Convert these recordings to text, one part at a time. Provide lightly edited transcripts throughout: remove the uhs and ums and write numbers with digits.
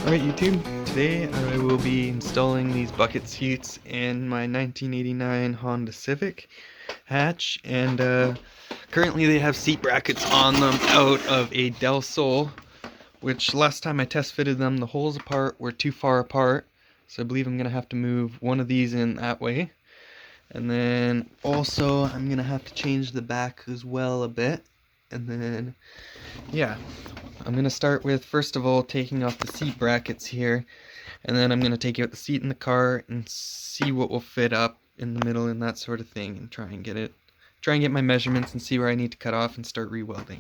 Alright YouTube, today I will be installing these bucket seats in my 1989 Honda Civic hatch, and currently they have seat brackets on them out of a Del Sol, which last time I test fitted them, the holes were too far apart, so I believe I'm going to have to move one of these in that way. And then also I'm going to have to change the back as well a bit, and then yeah. I'm going to start with, first of all, taking off the seat brackets here, and then I'm going to take out the seat in the car and see what will fit up in the middle and that sort of thing, and try and get my measurements and see where I need to cut off and start re-welding.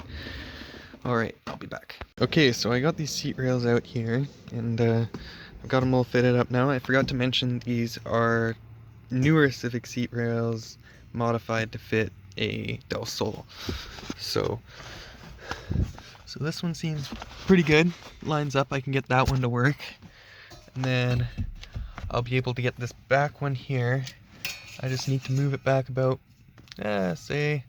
Alright, I'll be back. Okay, so I got these seat rails out here, and I've got them all fitted up now. I forgot to mention these are newer Civic seat rails modified to fit a Del Sol. So this one seems pretty good, lines up. I can get that one to work, and then I'll be able to get this back one here. I just need to move it back about, say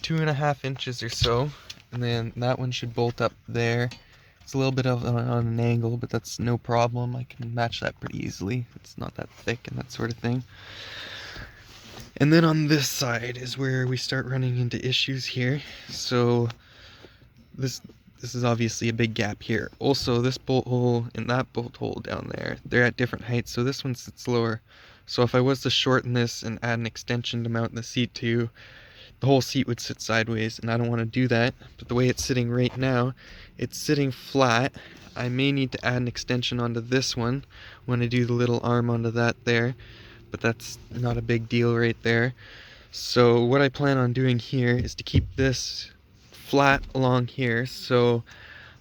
2.5 inches or so, and then that one should bolt up there. It's a little bit on an angle, but that's no problem. I can match that pretty easily. It's not that thick and that sort of thing. And then on this side is where we start running into issues here. So this is obviously a big gap here. Also, this bolt hole and that bolt hole down there, they're at different heights, so this one sits lower. So if I was to shorten this and add an extension to mount the seat to, the whole seat would sit sideways, and I don't want to do that. But the way it's sitting right now, it's sitting flat. I may need to add an extension onto this one when I do the little arm onto that there, but that's not a big deal right there. So what I plan on doing here is to keep this flat along here, so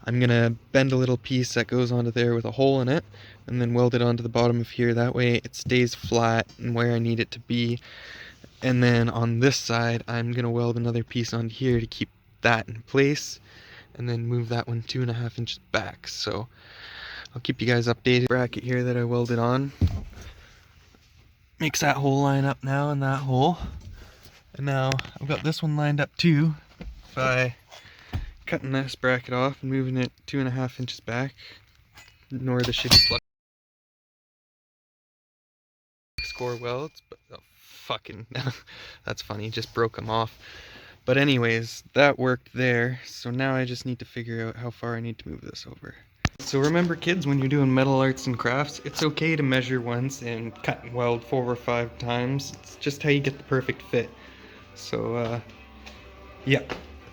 I'm gonna bend a little piece that goes onto there with a hole in it, and then weld it onto the bottom of here. That way it stays flat and where I need it to be. And then on this side, I'm gonna weld another piece onto here to keep that in place, and then move that one 2.5 inches back. So I'll keep you guys updated. Bracket here that I welded on makes that hole line up now, and that hole. And now I've got this one lined up too by cutting this bracket off and moving it 2.5 inches back. Ignore the shitty flux core welds, but oh, fucking that's funny, just broke them off. But anyways, that worked there, so now I just need to figure out how far I need to move this over. So remember kids, when you're doing metal arts and crafts, it's okay to measure once and cut and weld 4 or 5 times. It's just how you get the perfect fit. So yeah,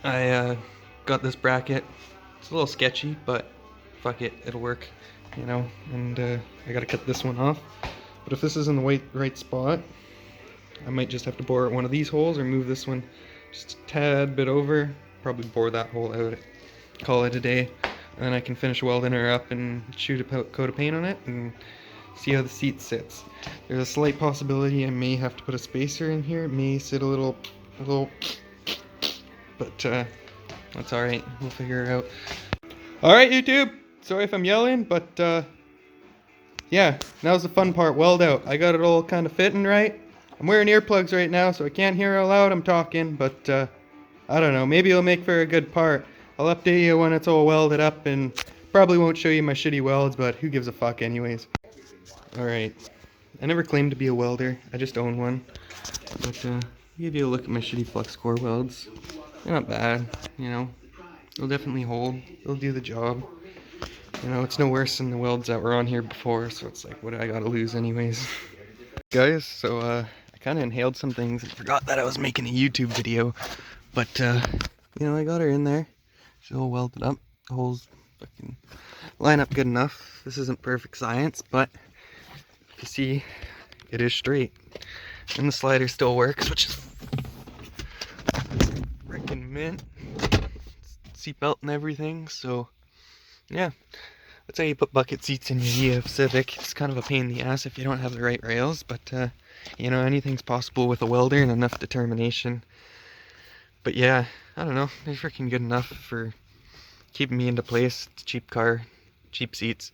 I got this bracket. It's a little sketchy, but fuck it, it'll work, you know. And I gotta cut this one off. But if this is in the right spot, I might just have to bore one of these holes or move this one just a tad bit over. Probably bore that hole out, call it a day. And then I can finish welding her up and shoot a coat of paint on it and see how the seat sits. There's a slight possibility I may have to put a spacer in here. It may sit a little, but that's alright, we'll figure it out. Alright YouTube, sorry if I'm yelling, but yeah, now's the fun part, weld out. I got it all kind of fitting right. I'm wearing earplugs right now, so I can't hear how loud I'm talking, but I don't know, maybe it'll make for a good part. I'll update you when it's all welded up, and probably won't show you my shitty welds, but who gives a fuck anyways. Alright, I never claimed to be a welder, I just own one. But I'll give you a look at my shitty flux core welds. They're not bad, you know. They'll definitely hold, they'll do the job. You know, it's no worse than the welds that were on here before, so it's like, what do I gotta lose anyways? Guys, so I kinda inhaled some things and forgot that I was making a YouTube video. But, you know, I got her in there. She's all welded up. The holes fucking line up good enough. This isn't perfect science, but you see, it is straight. And the slider still works, which is freaking mint. Seatbelt and everything, so yeah. That's how you put bucket seats in your EF Civic. It's kind of a pain in the ass if you don't have the right rails, but you know, anything's possible with a welder and enough determination. But yeah, I don't know, they're freaking good enough for keeping me into place. It's a cheap car, cheap seats.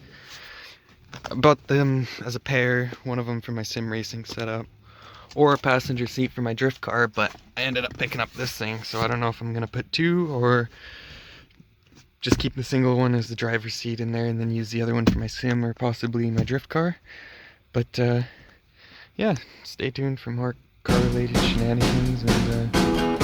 I bought them as a pair, one of them for my sim racing setup, or a passenger seat for my drift car, but I ended up picking up this thing, so I don't know if I'm gonna put 2 or just keep the single one as the driver's seat in there and then use the other one for my sim or possibly my drift car. But yeah, stay tuned for more car related shenanigans, and